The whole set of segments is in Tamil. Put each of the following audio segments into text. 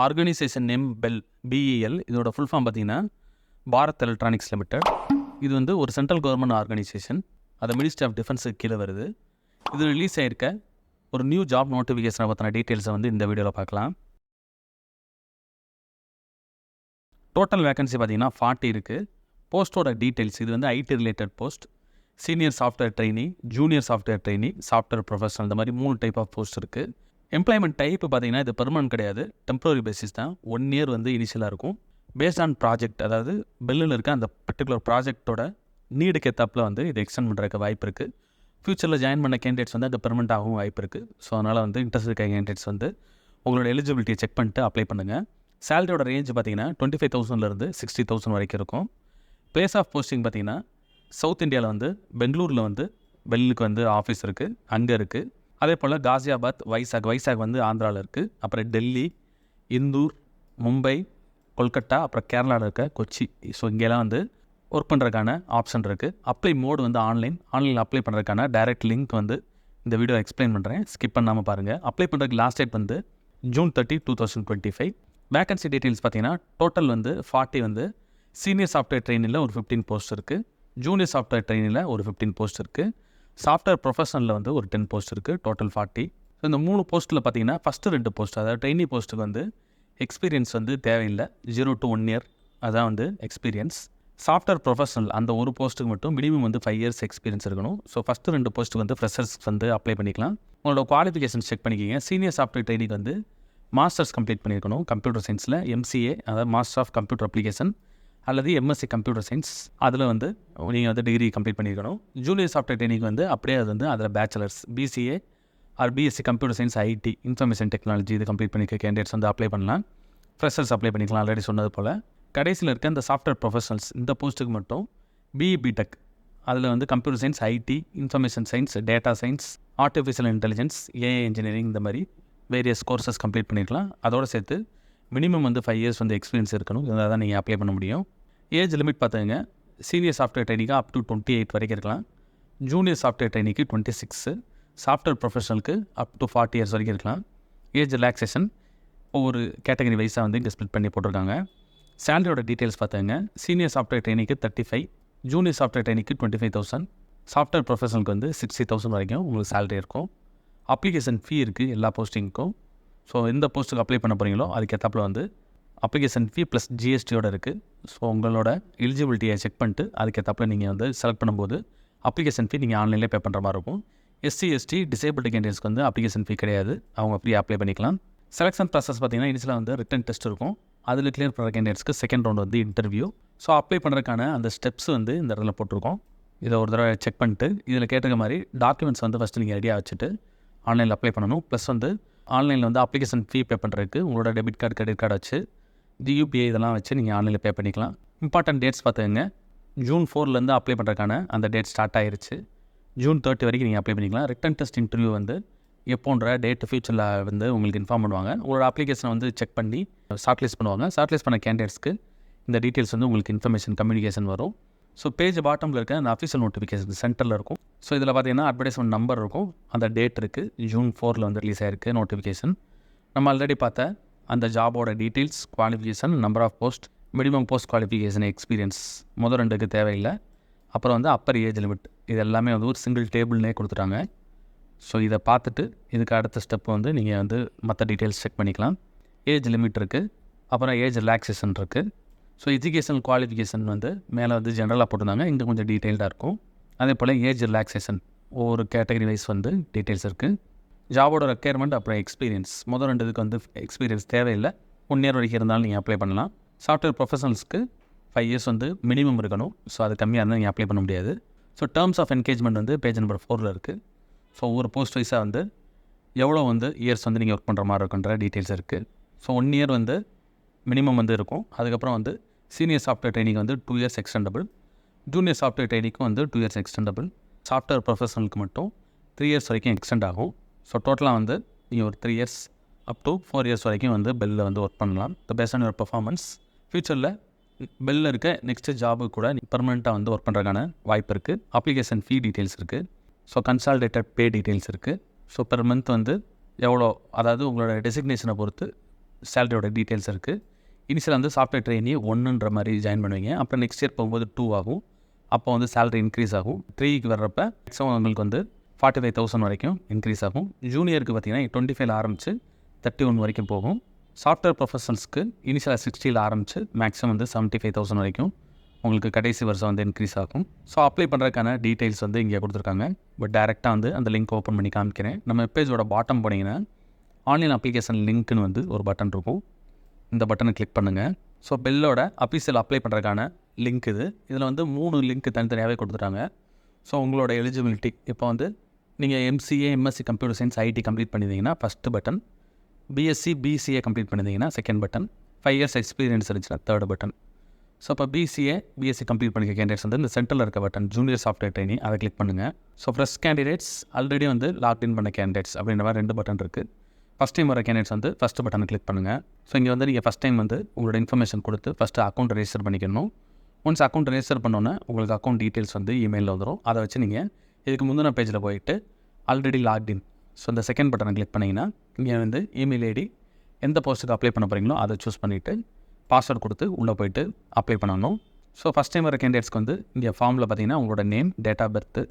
Organisation name bell, BEL. இதோட ஃபுல் ஃபார்ம் பார்த்தீங்கன்னா பாரத் எலக்ட்ரானிக்ஸ் லிமிடெட். இது வந்து ஒரு சென்ட்ரல் கவர்மெண்ட் ஆர்கனைசேஷன். அது மினிஸ்ட்ரி ஆஃப் டிஃபென்ஸுக்கு கீழே வருது. இது ரிலீஸ் ஆகிருக்க ஒரு நியூ ஜாப் நோட்டிஃபிகேஷனை பற்றின டீட்டெயில்ஸை வந்து இந்த வீடியோவில் பார்க்கலாம். டோட்டல் வேகன்சி பார்த்தீங்கன்னா 40 இருக்குது. போஸ்ட்டோட டீட்டெயில்ஸ், இது வந்து IT related post. Senior software trainee, junior software trainee, software professional, இந்த மாதிரி 3 டைப் ஆஃப் போஸ்ட் இருக்குது. எம்ப்ளாய்மெண்ட் டைப் பார்த்தீங்கன்னா இது பெர்மனன்ட் கிடையாது, டெம்பரரி பேசிஸ் தான். 1 இயர் வந்து இனிஷியலாக இருக்கும். பேஸ்ட் ஆன் ப்ராஜெக்ட், அதாவது பெல்லில் இருக்க அந்த பர்டிகுலர் ப்ராஜெக்டோட நீடுக்கு ஏற்றாப்பில் வந்து இது எக்ஸ்டெண்ட் பண்ணுறதுக்கு வாய்ப்பு இருக்குது. ஃப்யூச்சரில் ஜாயின் பண்ண கேண்டிடேட்ஸ் வந்து அது பெர்மனெண்ட் ஆகவும் வாய்ப்பு இருக்குது. ஸோ அதனால் வந்து இன்ட்ரெஸ்ட் இருக்க கேண்டிடேட்ஸ் வந்து உங்களோட எலிஜிபிலிட்டியை செக் பண்ணிட்டு அப்ளை பண்ணுங்கள். சேலரியோட ரேஞ்ச் பார்த்தீங்கன்னா 25,000 60,000 வரைக்கும் இருக்கும். பிளேஸ் ஆஃப் போஸ்டிங் பார்த்தீங்கன்னா சவுத் இந்தியாவில் வந்து பெங்களூரில் வந்து பெல்லுக்கு வந்து ஆஃபீஸ் இருக்குது, அங்கே இருக்குது. அதே போல் காசியாபாத், வைசாக் வந்து ஆந்திராவில் இருக்குது. அப்புறம் டெல்லி, இந்தூர், மும்பை, கொல்கட்டா, அப்புறம் கேரளாவில் இருக்க கொச்சி. ஸோ இங்கெல்லாம் வந்து ஒர்க் பண்ணுறதுக்கான ஆப்ஷன் இருக்குது. அப்ளை மோடு வந்து ஆன்லைனில் அப்ளை பண்ணுறதுக்கான டைரக்ட் லிங்க் வந்து இந்த வீடியோ எக்ஸ்பிளைன் பண்ணுறேன், ஸ்கிப் பண்ணாமல் பாருங்கள். அப்ளை பண்ணுறதுக்கு லாஸ்ட் டேட் வந்து June 30, 2025. வேகன்சி டீட்டெயில்ஸ் பார்த்தீங்கன்னா டோட்டல் வந்து 40 வந்து சீனியர் சாஃப்ட்வேர் ட்ரெயினில் ஒரு 15 போஸ்ட் இருக்குது. ஜூனியர் சாஃப்ட்வேர் ட்ரெயினில் ஒரு 15 போஸ்ட் இருக்குது. சாஃப்ட்வேர் ப்ரொஃபஷனலில் வந்து ஒரு 10 போஸ்ட் இருக்குது. டோட்டல் 40. ஸோ இந்த 3 போஸ்ட்டில் பார்த்தீங்கன்னா ஃபஸ்ட்டு 2 போஸ்ட், அதாவது ட்ரெயினி போஸ்ட்டுக்கு வந்து எக்ஸ்பீரியன்ஸ் வந்து தேவையில்லை. 0 to 1 இயர் அதான் வந்து எக்ஸ்பீரியன்ஸ். சாஃப்ட்வேர் ப்ரொஃபஷனல் அந்த ஒரு போஸ்ட்டுக்கு மட்டும் மினிமம் வந்து 5 இயர்ஸ் எக்ஸ்பீரியன்ஸ் இருக்கணும். ஸோ ஃபஸ்ட்டு 2 போஸ்ட்டுக்கு வந்து ஃப்ரெஷர்ஸ் வந்து அப்ளை பண்ணிக்கலாம். உங்களோட குவாலிஃபிகேஷன் செக் பண்ணிக்கிங்க. சீனியர் சாஃப்ட்வேர் ட்ரெயினிக்கு வந்து மாஸ்டர்ஸ் கம்ப்ளீட் பண்ணியிருக்கணும் கம்ப்யூட்டர் சயின்ஸில், MCA அதாவது மாஸ்டர் ஆஃப் கம்ப்யூட்டர் அப்ளிகேஷன் அல்லது MSc கம்ப்யூட்டர் சயின்ஸ், அதில் வந்து நீங்கள் வந்து டிகிரி கம்ப்ளீட் பண்ணியிருக்கணும். ஜூனியர் சாஃப்ட்வேர் ட்ரெயினிக்கு வந்து அப்படியே அது வந்து அதில் bachelors, BCA or BSc computer science, IT information technology இது கம்ப்ளீட் பண்ணிக்க கேண்டிடேட்ஸ் வந்து அப்ளை பண்ணலாம். ஃப்ரெஷர்ஸ் அப்ளை பண்ணிக்கலாம், ஆல்ரெடி சொன்னது போல். கடைசியில் இருக்க இந்த சாஃப்ட்வேர் ப்ரொஃபஷனல்ஸ் இந்த போஸ்ட்டுக்கு மட்டும் BE BTech அதில் வந்து computer science, IT information science, data science, artificial intelligence, AI engineering, இந்த மாதிரி வேரியஸ் கோர்சஸ் கம்ப்ளீட் பண்ணிக்கலாம். அதோடு சேர்த்து மினிமம் வந்து 5 இயர்ஸ் வந்து எக்ஸ்பீரியன்ஸ் இருக்கணும். இருந்தால் தான் நீங்கள் அப்ளை பண்ண முடியும். ஏஜ் லிமிட் பார்த்துங்க. சீனியர் சாஃப்ட்வேர் ட்ரெயினிக்கு அப் டு 28 வரைக்கும் இருக்கலாம். ஜூனியர் சாஃப்ட்வேர் ட்ரெயினிக்கு 26, சாஃப்ட்வேர் ப்ரொஃபஷனலுக்கு அப் டு 40 இயர்ஸ் வரைக்கும் இருக்கலாம். ஏஜ் ரிலாக்ஸேஷன் ஒவ்வொரு கேட்டகரி வைஸாக வந்து இங்கே ஸ்ப்ளிட் பண்ணி போட்டிருக்காங்க. சேலரியோட டீட்டெயில்ஸ் பார்த்துங்க. சீனியர் சாஃப்ட்வேர் ட்ரெயினிக்கு 35, ஜூனியர் சாஃப்ட்வேர் ட்ரெயினிக்கு 25,000, சாஃப்ட்வேர் ப்ரொஃபஷனலுக்கு வந்து 60,000 வரைக்கும் உங்களுக்கு சேலரி இருக்கும். அப்ளிகேஷன் ஃபீ இருக்குது எல்லா போஸ்டிங்க்கும். ஸோ எந்த போஸ்ட்டுக்கு அப்ளை பண்ண போகிறீங்களோ அதுக்கேற்றாப்பில் வந்து அப்ளிகேஷன் ஃபீ ப்ளஸ் GSTயோடு இருக்குது. ஸோ உங்களோட எலிஜிபிலிட்டியை செக் பண்ணிட்டு அதுக்கேற்றாப்பில் நீங்கள் வந்து செலக்ட் பண்ணும்போது அப்ளிகேஷன் ஃபீ நீங்கள் ஆன்லைனில் பே பண்ணுற மாதிரி இருக்கும். SC ST டிசேபிள்டு கேண்டிடேட்ஸ்க்கு வந்து அப்ளிகேஷன் ஃபீ கிடையாது, அவங்க ஃப்ரீயாக அப்ளை பண்ணிக்கலாம். செலெக்ஷன் ப்ராசஸ் பார்த்திங்கன்னா இனிஷியலாக வந்து ரிட்டன் டெஸ்ட் இருக்கும். அதில் கிளியர் பண்ணுற கேண்டிடேட்ஸ்க்கு செகண்ட் ரவுண்ட் வந்து இன்டர்வியூ. ஸோ அப்ளை பண்ணுறதுக்கான அந்த ஸ்டெப்ஸ் வந்து இந்த இடத்துல போட்டிருக்கோம். இதை ஒரு தடவை செக் பண்ணிட்டு இதில் கேட்டிருக்க மாதிரி டாக்குமெண்ட்ஸ் வந்து ஃபஸ்ட்டு நீங்கள் ரெடியாக வச்சுட்டு ஆன்லைனில் அப்ளை பண்ணணும். ப்ளஸ் வந்து ஆன்லைனில் வந்து அப்ளிகேஷன் ஃபீ பே பண்ணுறதுக்கு உங்களோட டெபிட் கார்டு, கிரெடிட் கார்டு வச்சு UPI இதெல்லாம் வச்சு நீங்கள் ஆன்லைனில் பே பண்ணிக்கலாம். இம்பார்ட்டன்ட் டேட்ஸ் பார்த்துங்க. June 4 அப்ளை பண்ணுறதுக்கான அந்த டேட் ஸ்டார்ட் ஆகிருச்சு. June 30 வரைக்கும் நீங்கள் அப்ளை பண்ணிக்கலாம். ரிட்டன் டெஸ்ட் இன்டர்வியூ வந்து எப்போன்ற டேட் ஃபியூச்சரில் வந்து உங்களுக்கு இன்ஃபார்ம் பண்ணுவாங்க. உங்களோட அப்ளிகேஷனை வந்து செக் பண்ணி ஷார்ட் லிஸ்ட் பண்ணுவாங்க. ஷார்ட் லிஸ்ட் பண்ண கேண்டிடேட்ஸ்க்கு இந்த டீட்டெயில்ஸ் வந்து உங்களுக்கு இன்ஃபர்மேஷன் கம்யூனிகேஷன் வரும். ஸோ பேஜ் பாட்டமில் இருக்க அந்த அஃபிஷியல் நோட்டிஃபிகேஷன் சென்டரில் இருக்கும். ஸோ இதில் பார்த்தீங்கன்னா அட்வர்டைஸ்மெண்ட் நம்பர் இருக்கும், அந்த டேட் இருக்குது. June 4 வந்து ரிலீஸ் ஆகிருக்கு நோட்டிஃபிகேஷன். நம்ம ஆல்ரெடி பார்த்த அந்த ஜாபோட details, qualification, number of post, minimum post qualification, experience முதல் 2க்கு தேவையில்லை. அப்புறம் வந்து அப்பர் ஏஜ் லிமிட், இது எல்லாமே வந்து ஒரு சிங்கிள் டேபிள்னே கொடுத்துட்டாங்க. ஸோ இதை பார்த்துட்டு இதுக்கு அடுத்த ஸ்டெப் வந்து நீங்கள் வந்து மற்ற டீட்டெயில்ஸ் செக் பண்ணிக்கலாம். ஏஜ் லிமிட் இருக்குது, அப்புறம் ஏஜ் ரிலாக்ஸேஷன் இருக்குது. ஸோ எஜுகேஷனல் குவாலிஃபிகேஷன் வந்து மேலே வந்து ஜென்ரலாக போட்டிருந்தாங்க, இங்கே கொஞ்சம் டீட்டெயில்டாக இருக்கும். அதே போல் ஏஜ் ரிலாக்ஸேஷன் ஒவ்வொரு கேட்டகரி வைஸ் வந்து டீட்டெயில்ஸ் இருக்குது. ஜாபோட ரெக்யர்மெண்ட், அப்புறம் எக்ஸ்பீரியன்ஸ் முதல் 2க்கு வந்து எக்ஸ்பீரியன்ஸ் தேவையில்லை, 1 இயர் வரைக்கும் இருந்தாலும் நீங்கள் அப்ளை பண்ணலாம். சாஃப்ட்வேர் ப்ரொஃபஷனல்ஸ்க்கு 5 இயர்ஸ் வந்து மினிமம் இருக்கணும். ஸோ அது கம்மியாக இருந்தால் நீங்கள் அப்ளை பண்ண முடியாது. ஸோ டேர்ம்ஸ் ஆஃப் என்கேஜ்மெண்ட் வந்து பேஜ் நம்பர் 4 இருக்குது. ஸோ ஒவ்வொரு போஸ்ட் வைஸாக வந்து எவ்வளோ வந்து இயர்ஸ் வந்து நீங்கள் ஒர்க் பண்ணுற மாதிரி இருக்குன்ற டீட்டெயில்ஸ் இருக்குது. ஸோ 1 இயர் வந்து மினிமம் வந்து இருக்கும். அதுக்கப்புறம் வந்து சீனியர் சாஃப்ட்வேர் ட்ரெயினிங் வந்து 2 இயர்ஸ் எக்ஸ்டெண்டபிள், ஜூனியர் சாஃப்ட்வேர் ட்ரெயினிக்கும் வந்து 2 இயர்ஸ் எக்ஸ்டெண்டபிள், சாஃப்ட்வேர் ப்ரொஃபஷனலுக்கு மட்டும் 3 இயர்ஸ் வரைக்கும் எக்ஸ்டெண்ட் ஆகும். ஸோ டோட்டலாக வந்து நீங்கள் ஒரு 3 இயர்ஸ் அப் டு 4 இயர்ஸ் வரைக்கும் வந்து பெல்லில் வந்து ஒர்க் பண்ணலாம். So based on your performance ஃப்யூச்சரில் பெல்லில் இருக்க நெக்ஸ்ட்டு ஜாபு கூட பர்மனெண்ட்டாக வந்து ஒர்க் பண்ணுறதுக்கான வாய்ப்பு இருக்குது. அப்ளிகேஷன் ஃபீ டீட்டெயில்ஸ் இருக்குது. ஸோ கன்சால்டேட்டட் பே டீட்டெயில்ஸ் இருக்குது. ஸோ பெர் மந்த் வந்து எவ்வளோ, அதாவது உங்களோட டெசிக்னேஷனை பொறுத்து சேலரியோட டீட்டெயில்ஸ் இருக்குது. இனிஷியல் வந்து சாஃப்ட்வேர் ட்ரெயினி 1ன்ற மாதிரி ஜாயின் பண்ணுவீங்க. அப்புறம் நெக்ஸ்ட் இயர் போகும்போது 2 ஆகும். அப்போ வந்து சேலரி இன்க்ரீஸ் ஆகும். 3க்கு வர்றப்ப மேக்ஸிமம் உங்களுக்கு வந்து 45,000 வரைக்கும் இன்க்ரீஸ் ஆகும். ஜூனியருக்கு பார்த்தீங்கன்னா 25 ஆரம்பித்து 31 வரைக்கும் போகும். சாஃப்ட்வேர் ப்ரொஃபஷனல்ஸ்க்கு இனிஷியலாக 60 ஆரம்பித்து மேக்ஸிமம் வந்து 75,000 வரைக்கும் உங்களுக்கு கடைசி வருஷம் வந்து இன்க்ரீஸ் ஆகும். ஸோ அப்ளை பண்ணுறதுக்கான டீட்டெயில்ஸ் வந்து இங்கே கொடுத்துருக்காங்க. பட் டேரெக்டாக வந்து அந்த லிங்க் ஓப்பன் பண்ணி காமிக்கிறேன். நம்ம வெப்பேஜோட பாட்டம் போனீங்கன்னா ஆன்லைன் அப்ளிகேஷன் லிங்க்னு வந்து ஒரு பட்டன் இருக்கும். இந்த பட்டனை கிளிக் பண்ணுங்கள். ஸோ பெல்லோட அஃபீஷியல் அப்ளை பண்ணுறதுக்கான லிங்க் இது. இதில் வந்து 3 லிங்க் தனித்தனியாகவே கொடுத்துட்டாங்க. ஸோ உங்களோட எலிஜிபிலிட்டி இப்போ வந்து நீங்கள் MCA, MSc computer science, IT complete பண்ணியிருந்தீங்கன்னா first button, BSc, BCA complete பண்ணியிருந்தீங்கன்னா செகண்ட் பட்டன், 5 இயர்ஸ் எக்ஸ்பீரியன்ஸ் இருந்துச்சுன்னா தேர்ட் பட்டன். ஸோ இப்போ பிசிஏ, பிஎஸ்சி கம்ப்ளீட் பண்ணிக்க கேண்டிடேட்ஸ் வந்து இந்த சென்டரில் இருக்க பட்டன் ஜூனியர் சாஃப்ட்வேர் ட்ரெயினி அதை கிளிக் பண்ணுங்கள். ஸோ ஃப்ரெஷ் கேண்டிடேட்ஸ், ஆல்ரெடி வந்து லாக்இன் பண்ண கேண்டிடேட்ஸ் அப்படின்ற மாதிரி 2 பட்டன் இருக்குது. ஃபஸ்ட் டைம் வர கேண்டிடேட்ஸ் வந்து ஃபஸ்ட்டு பட்டனை கிளிக் பண்ணுங்கள். ஸோ இங்கே வந்து நீங்கள் ஃபஸ்ட் டைம் வந்து உங்களோட இன்ஃபர்மேஷன் கொடுத்து ஃபஸ்ட்டு அக்கௌண்ட் ரெஜிஸ்டர் பண்ணிக்கணும். ஒன்ஸ் அக்கௌண்ட் ரெஜிஸ்டர் பண்ணோன்னே உங்களுக்கு அக்கௌண்ட் டீட்டெயில்ஸ் வந்து இமெயிலில் வந்துடும். அதை வச்சு நீங்கள் இதுக்கு முந்தின பேஜில் போயிட்டு ஆல்ரெடி லாக்இன், ஸோ இந்த செகண்ட் பட்டனை கிளிக் பண்ணிங்கன்னா இங்கே வந்து இமெயில் ஐடி எந்த போஸ்ட்டுக்கு அப்ளை பண்ண போகிறீங்களோ அதை சூஸ் பண்ணிவிட்டு பாஸ்வேர்டு கொடுத்து உள்ளே போய்ட்டு அப்ளை பண்ணணும். ஸோ ஃபஸ்ட் டைம் வர கேண்டிடேட்ஸ்க்கு வந்து இங்கே ஃபார்மில் பார்த்தீங்கன்னா உங்களோட நேம், டேட் ஆஃப் பர்த்து,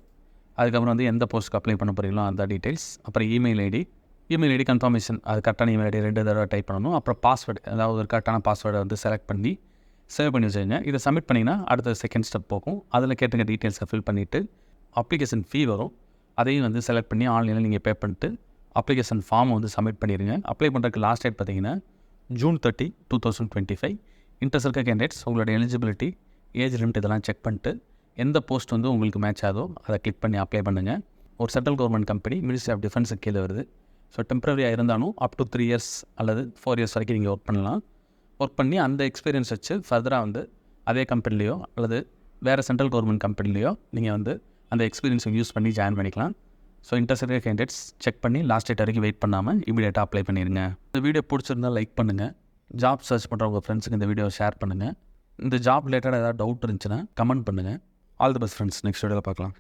அதுக்கப்புறம் வந்து எந்த போஸ்ட்டுக்கு அப்ளை பண்ண போகிறீங்களோ அந்த டீட்டெயில்ஸ், அப்புறம் இமெயில் ஐடி கன்ஃபர்மேஷன், அது கரெக்டான இமெயில் ஐடி 2 தடவை டைப் பண்ணணும். அப்புறம் பாஸ்வேர்டு, அதாவது ஒரு கரெக்டான பாஸ்வேர்டை வந்து செலக்ட் பண்ணி சேவ் பண்ணி வச்சுருங்க. இதை சப்மிட் பண்ணிங்கன்னா அடுத்த செகண்ட் ஸ்டெப் போகும். அதில் கேட்டுங்க டீட்டெயில்ஸை ஃபில் பண்ணிவிட்டு அப்ளிகேஷன் ஃபீ வரும். அதையும் வந்து செலக்ட் பண்ணி ஆன்லைனில் நீங்கள் பே பண்ணிட்டு அப்ளிகேஷன் ஃபார்மை வந்து சப்மிட் பண்ணிடுங்க. அப்ளை பண்ணுறதுக்கு லாஸ்ட் டேட் பார்த்தீங்கன்னா June 30, 2025. இன்ட்ரெஸ்ட் இருக்க கேண்டிடேட்ஸ் உங்களோட எலிஜிபிலிட்டி, ஏஜ் லிமிட் இதெல்லாம் செக் பண்ணிட்டு எந்த போஸ்ட் வந்து உங்களுக்கு மேட்ச் ஆகுதோ அதை கிளிக் பண்ணி அப்ளை பண்ணுங்கள். ஒரு central government company, ministry of டிஃபென்ஸுக்கு கீழே வருது. ஸோ டெம்பரரியாக இருந்தாலும் அப் டு 3 இயர்ஸ் அல்லது 4 இயர்ஸ் வரைக்கும் நீங்கள் ஒர்க் பண்ணலாம். ஒர்க் பண்ணி அந்த எக்ஸ்பீரியன்ஸ் வச்சு ஃபர்தராக வந்து அதே கம்பெனிலையோ அல்லது வேறு சென்ட்ரல் கவர்மெண்ட் கம்பெனிலையோ நீங்கள் வந்து அந்த எக்ஸ்பீரியன்ஸை யூஸ் பண்ணி ஜாயின் பண்ணிக்கலாம். ஸோ இன்ட்ரெஸ்ட் இருக்க கேண்டிடேட்ஸ் செக் பண்ணி லாஸ்ட் டேட் வரைக்கும் வெயிட் பண்ணாமல் இமீடியட்டாக அப்ளை பண்ணிடுங்க. இந்த வீடியோ பிடிச்சிருந்தால் லைக் பண்ணுங்கள். ஜாப் சர்ச் பண்ணுற உங்கள் ஃப்ரெண்ட்ஸுக்கு இந்த வீடியோ ஷேர் பண்ணுங்கள். இந்த ஜாப் ரிலேட்டடாக ஏதாவது டவுட் இருந்துச்சுன்னா கமெண்ட் பண்ணுங்கள். All the best friends. Next வீடியோவில் பார்க்கலாம்.